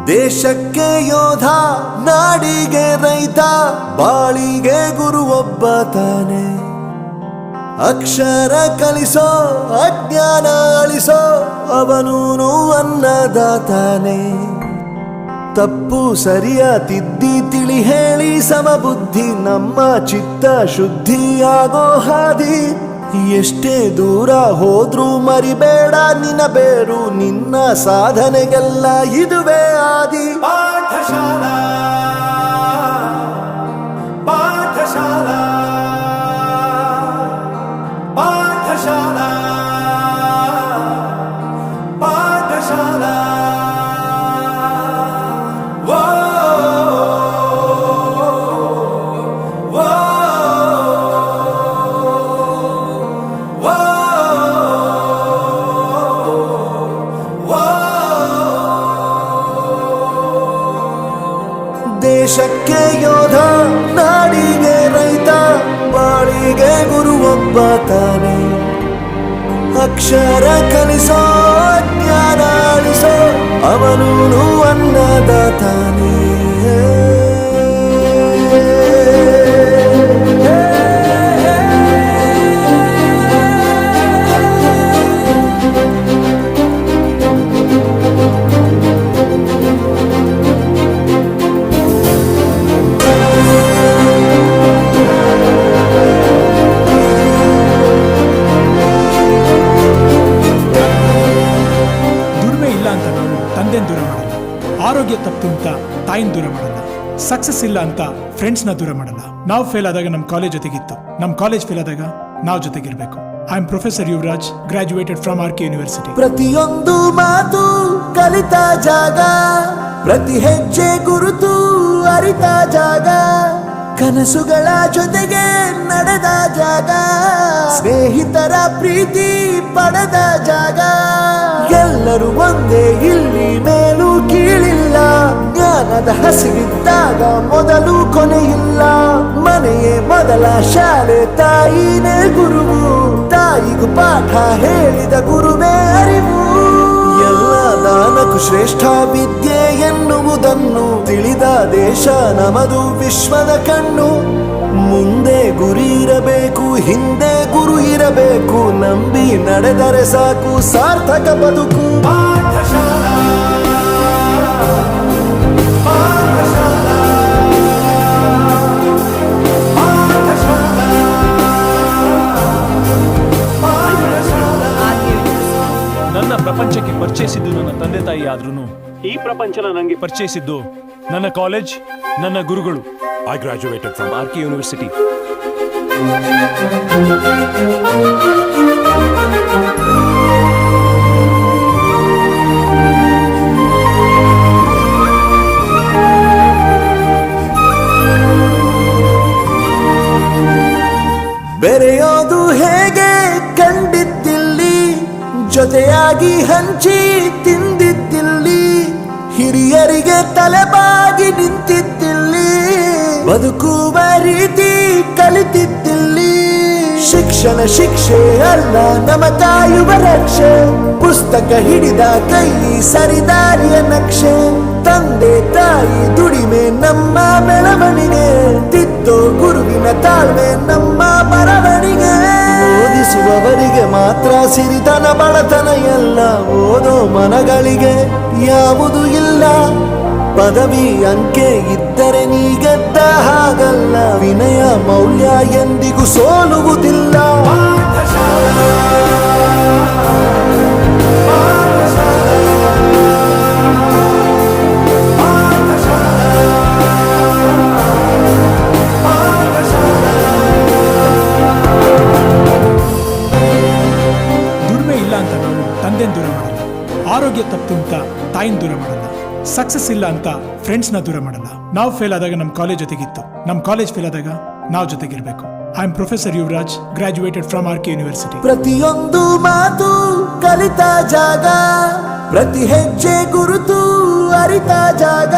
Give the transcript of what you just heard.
ದೇಶಕ್ಕೆ ಯೋಧ, ನಾಡಿಗೆ ರೈತ, ಬಾಳಿಗೆ ಗುರು ಒಬ್ಬ ತಾನೆ. ಅಕ್ಷರ ಕಲಿಸೋ, ಅಜ್ಞಾನ ಅಳಿಸೋ, ಅವನೂನು ಅನ್ನದಾತಾನೆ. ತಪ್ಪು ಸರಿಯ ತಿದ್ದಿ ತಿಳಿ ಹೇಳಿ ಸಮಬುದ್ಧಿ, ನಮ್ಮ ಚಿತ್ತ ಶುದ್ಧಿಯಾಗೋ ಹಾದಿ. ಎಷ್ಟೇ ದೂರ ಹೋದ್ರೂ ಮರಿಬೇಡ ನಿನ್ನ ಬೇರು, ನಿನ್ನ ಸಾಧನೆಗೆಲ್ಲ ಇದುವೇ ಆದಿ. ಪಾಠಶಾಲಾ ಪಾಠಶಾಲಾ ಪಾಠಶಾಲಾ ಪಾಠಶಾಲಾ. ದೇಶಕ್ಕೆ ಯೋಧ, ನಾಡಿಗೆ ರೈತ, ಬಾಳಿಗೆ ಗುರು ಒಬ್ಬ ತಾನೆ. ಅಕ್ಷರ ಕಲಿಸೋ, ಜ್ಞಾನ ಅಳಿಸೋ, ಅವನೂನು ಅನ್ನದಾತಾನೆ. ದೂರ ಮಾಡಲ್ಲ, ಆರೋಗ್ಯ ತಪ್ಪು ಅಂತ ತಾಯಿನ ದೂರ ಮಾಡಲ್ಲ, ಸಕ್ಸಸ್ ಇಲ್ಲ ಅಂತ ಫ್ರೆಂಡ್ಸ್ನ ದೂರ ಮಾಡಲ್ಲ. ನಾವು ಫೇಲ್ ಆದಾಗ ನಮ್ಮ ಕಾಲೇಜ್ ಜೊತೆಗಿತ್ತು, ನಮ್ಮ ಕಾಲೇಜ್ ಫೇಲ್ ಆದಾಗ ನಾವು ಜೊತೆಗಿರ್ಬೇಕು. I am professor Yuvraj, graduated from R K university. ಪ್ರತಿಯೊಂದು ಮಾತು ಕಲಿತ ಜಾಗ, ಪ್ರತಿ ಹೆಜ್ಜೆ ಗುರುತು ಅರಿತ ಜಾಗ, ಕನಸುಗಳ ಜೊತೆಗೆ ನಡೆದ ಜಾಗ, ಸ್ನೇಹಿತರ ಪ್ರೀತಿ ಪಡೆದ ಜಾಗ. ಎಲ್ಲರೂ ಒಂದೇ, ಇಲ್ಲಿ ಮೇಲೂ ಕೀಳಿಲ್ಲ, ಜ್ಞಾನದ ಹಸಿವಿದ್ದಾಗ ಮೊದಲು ಕೊನೆಯಿಲ್ಲ. ಮನೆಯೇ ಮೊದಲ ಶಾಲೆ, ತಾಯಿನೇ ಗುರುವು, ತಾಯಿಗೂ ಪಾಠ ಹೇಳಿದ ಗುರುವೇ ಅರಿವು. ಎಲ್ಲ ದಾನಕ್ಕೂ ಶ್ರೇಷ್ಠ ವಿದ್ಯೆ ಎನ್ನುವುದನ್ನು ತಿಳಿದ ದೇಶ ನಮದು, ವಿಶ್ವದ ಕಣ್ಣು. ಮುಂದೆ ಗುರಿ ಇರಬೇಕು, ಹಿಂದೆ ಗುರು ಇರಬೇಕು, ನಂಬಿ ನಡೆದರೆ ಸಾಕು ಸಾರ್ಥಕ ಬದುಕು. ಪಾಠಶಾಲಾ ಪಾಠಶಾಲಾ ಪಾಠಶಾಲಾ ಪಾಠಶಾಲಾ. ನನ್ನ ಪ್ರಪಂಚಕ್ಕೆ ಪರಿಚಯಿಸಿದ್ದು ನನ್ನ ತಂದೆ ತಾಯಿ ಆದ್ರೂ ಈ ಪ್ರಪಂಚನ ನನಗೆ ಪರಿಚಯಿಸಿದ್ದು ನನ್ನ ಕಾಲೇಜ್, ನನ್ನ ಗುರುಗಳು. I graduated from RK University. ಬೆರೆಯೋದು ಹೇಗೆ ಕಂಡಿದ್ದಿಲ್ಲಿ, ಜೊತೆಯಾಗಿ ಹಂಚಿ ತಿಂದಿದ್ದಿಲ್ಲಿ, ಹಿರಿಯರಿಗೆ ತಲೆಬಾಗಿ ನಿಂತಿದ್ದಿಲ್ಲಿ, ಬದುಕುವ ರೀತಿ ಕಲಿತಿದ್ದಿಲ್ಲಿ. ಶಿಕ್ಷಣ ಶಿಕ್ಷೆ ಅಲ್ಲ, ನಮ ಕಾಯುವ ರಕ್ಷೆ, ಪುಸ್ತಕ ಹಿಡಿದ ಕೈ ಸರಿದಾರಿಯ ನಕ್ಷೆ. ತಂದೆ ತಾಯಿ ದುಡಿಮೆ ನಮ್ಮ ಬೆಳವಣಿಗೆ, ತಿದ್ದೋ ಗುರುವಿನ ತಾಳ್ಮೆ ನಮ್ಮ ಬರವಣಿಗೆ. ಓದಿಸುವವರಿಗೆ ಮಾತ್ರ ಸಿರಿತನ ಬಡತನ ಎಲ್ಲ, ಓದೋ ಮನಗಳಿಗೆ ಯಾವುದು ಇಲ್ಲ. ಪದವಿ ಅಂಕೆ ಇದ್ದರೆ ನೀ ಗೆದ್ದ ಹಾಗಲ್ಲ, ವಿನಯ ಮೌಲ್ಯ ಎಂದಿಗೂ ಸೋಲುವುದಿಲ್ಲ. ದುಡಿಮೆ ಇಲ್ಲ ಅಂತ ನಾವು ತಂದೆನ ದೂರ ಮಾಡಲ್ಲ, ಆರೋಗ್ಯ ತಪ್ಪು ಅಂತ ತಾಯಿನ ದೂರ ಮಾಡಲ್ಲ, ಸಕ್ಸಸ್ ಇಲ್ಲ ಅಂತ ಫ್ರೆಂಡ್ಸ್ನ ದೂರ ಮಾಡಲ್ಲ. ನಾವು ಫೇಲ್ ಆದಾಗ ನಮ್ಮ ಕಾಲೇಜ್ ಜೊತೆಗಿತ್ತು, ನಮ್ಮ ಕಾಲೇಜ್ ಫೇಲ್ ಆದಾಗ ನಾವು ಜೊತೆಗಿರ್ಬೇಕು. I am professor Yuvraj, graduated from R K university. ಪ್ರತಿಯೊಂದು ಮಾತು ಕಲಿತ ಜಾಗ, ಪ್ರತಿ ಹೆಜ್ಜೆ ಗುರುತು ಅರಿತ ಜಾಗ,